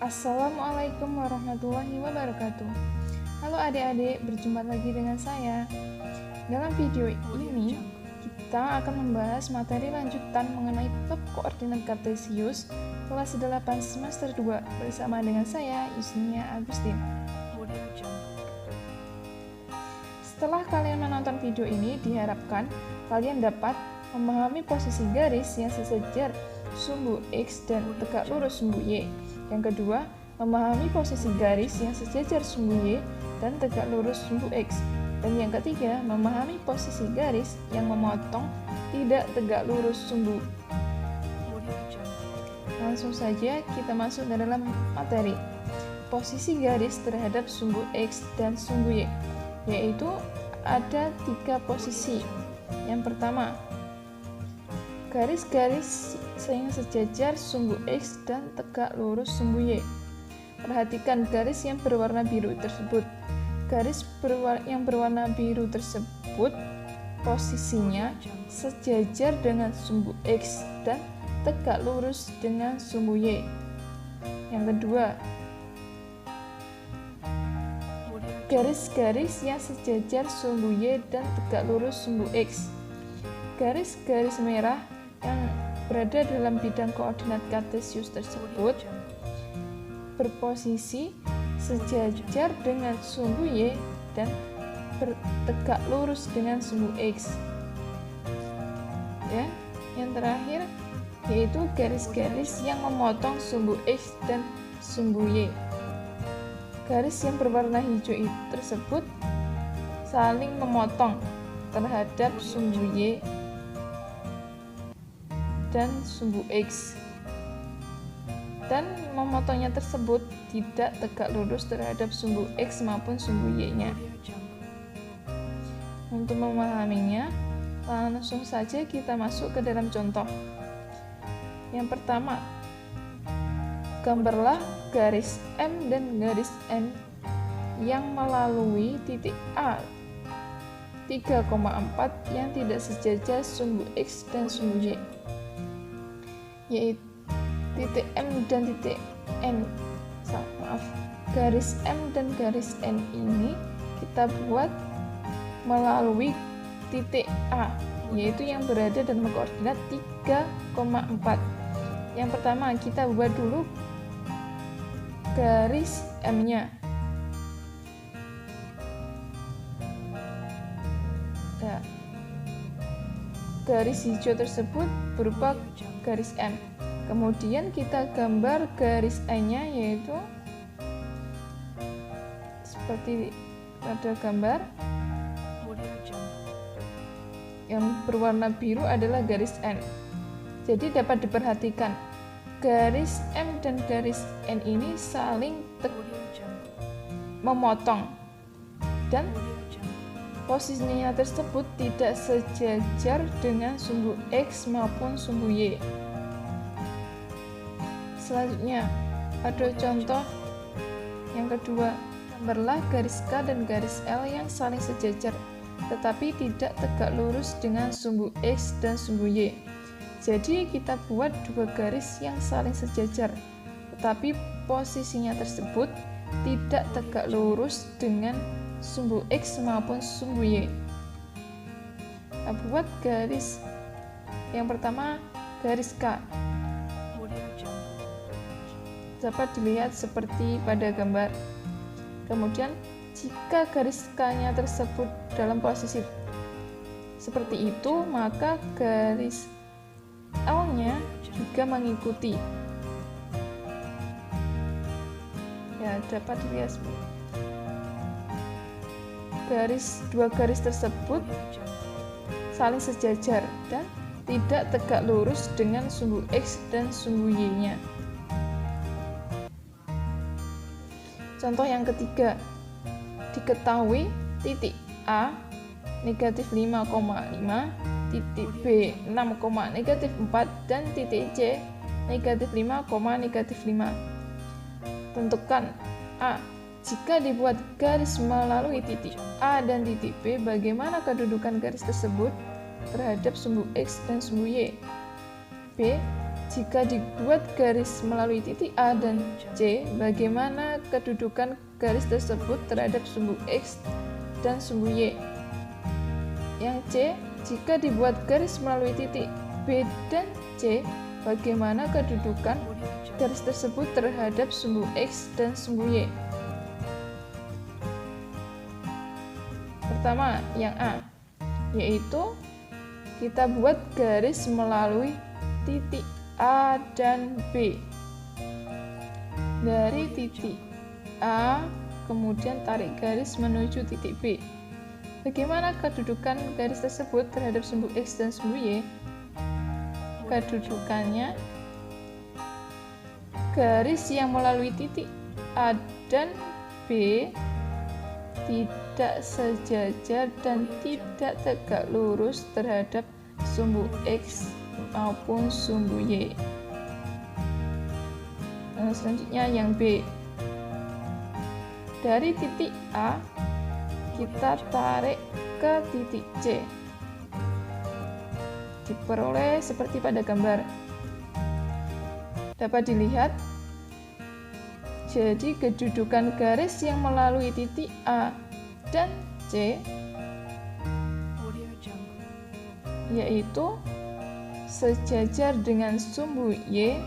Assalamualaikum warahmatullahi wabarakatuh. Halo adik-adik, berjumpa lagi dengan saya. Dalam video ini, kita akan membahas materi lanjutan mengenai bab koordinat kartesius kelas 8 semester 2 bersama dengan saya, Yusnia Agustin. Setelah kalian menonton video ini, diharapkan kalian dapat memahami posisi garis yang sejajar sumbu X dan tegak lurus sumbu Y. Yang kedua, memahami posisi garis yang sejajar sumbu Y dan tegak lurus sumbu X. Dan yang ketiga, memahami posisi garis yang memotong tidak tegak lurus sumbu. Langsung saja kita masuk ke dalam materi. Posisi garis terhadap sumbu X dan sumbu Y, yaitu ada 3 posisi. Yang pertama, garis-garis yang sejajar sumbu X dan tegak lurus sumbu Y. Perhatikan garis yang berwarna biru tersebut. Garis yang berwarna biru tersebut posisinya sejajar dengan sumbu X dan tegak lurus dengan sumbu Y. Yang kedua, garis-garis yang sejajar sumbu Y dan tegak lurus sumbu X. Garis-garis merah yang berada dalam bidang koordinat kartesius tersebut berposisi sejajar dengan sumbu Y dan tegak lurus dengan sumbu X. Ya, yang terakhir yaitu garis-garis yang memotong sumbu X dan sumbu Y. Garis yang berwarna hijau tersebut saling memotong terhadap sumbu Y dan sumbu X, dan memotongnya tersebut tidak tegak lurus terhadap sumbu X maupun sumbu Y-nya. Untuk memahaminya, langsung saja kita masuk ke dalam contoh. Yang pertama, gambarlah garis M dan garis N yang melalui titik A 3,4 yang tidak sejajar sumbu X dan sumbu Y, yaitu titik M dan titik N. Garis M dan garis N ini kita buat melalui titik A, yaitu yang berada dalam koordinat 3,4. Yang pertama, kita buat dulu garis M-nya. Nah, garis hijau tersebut berupa garis M. Kemudian kita gambar garis I-nya, yaitu seperti pada gambar. Yang berwarna biru adalah garis N. Jadi dapat diperhatikan garis M dan garis N ini saling memotong, dan posisinya tersebut tidak sejajar dengan sumbu X maupun sumbu Y. Selanjutnya, pada contoh yang kedua, gambarlah garis K dan garis L yang saling sejajar, tetapi tidak tegak lurus dengan sumbu X dan sumbu Y. Jadi kita buat 2 garis yang saling sejajar, tetapi posisinya tersebut tidak tegak lurus dengan sumbu X maupun sumbu Y. Kita buat garis yang pertama, garis K. Dapat dilihat seperti pada gambar. Kemudian jika garis K-nya tersebut dalam posisi seperti itu, maka garis L-nya juga mengikuti. Ya, dapat dilihat dua garis tersebut saling sejajar dan tidak tegak lurus dengan sumbu X dan sumbu Y-nya. Contoh yang ketiga, diketahui titik A negatif 5,5, titik B 6,-4, dan titik C negatif 5,-5. Tentukan A. Jika dibuat garis melalui titik A dan titik B, bagaimana kedudukan garis tersebut terhadap sumbu X dan sumbu Y? B. Jika dibuat garis melalui titik A dan C, bagaimana kedudukan garis tersebut terhadap sumbu X dan sumbu Y? Yang C, jika dibuat garis melalui titik B dan C, bagaimana kedudukan garis tersebut terhadap sumbu X dan sumbu Y? Pertama, yang A, yaitu kita buat garis melalui titik A dan B. Dari titik A, kemudian tarik garis menuju titik B. Bagaimana kedudukan garis tersebut terhadap sumbu X dan sumbu Y? Kedudukannya, garis yang melalui titik A dan B tidak sejajar dan tidak tegak lurus terhadap sumbu X maupun sumbu Y. Selanjutnya yang B. Dari titik A kita tarik ke titik C. Diperoleh seperti pada gambar. Dapat dilihat, jadi kedudukan garis yang melalui titik A dan C yaitu sejajar dengan sumbu Y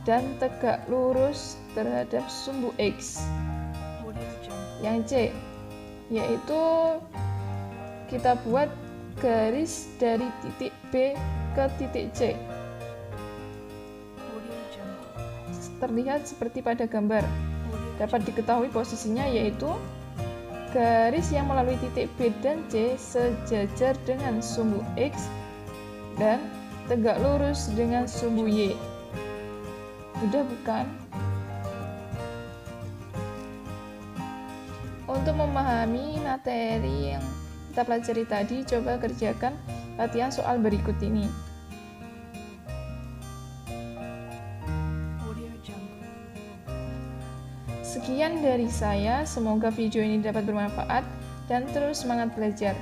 dan tegak lurus terhadap sumbu X. Yang C, yaitu kita buat garis dari titik B ke titik C. Terlihat seperti pada gambar. Dapat diketahui posisinya yaitu garis yang melalui titik B dan C sejajar dengan sumbu X dan tegak lurus dengan sumbu Y. Mudah bukan? Untuk memahami materi yang kita pelajari tadi, coba kerjakan latihan soal berikut ini. Sekian dari saya, semoga video ini dapat bermanfaat dan terus semangat belajar.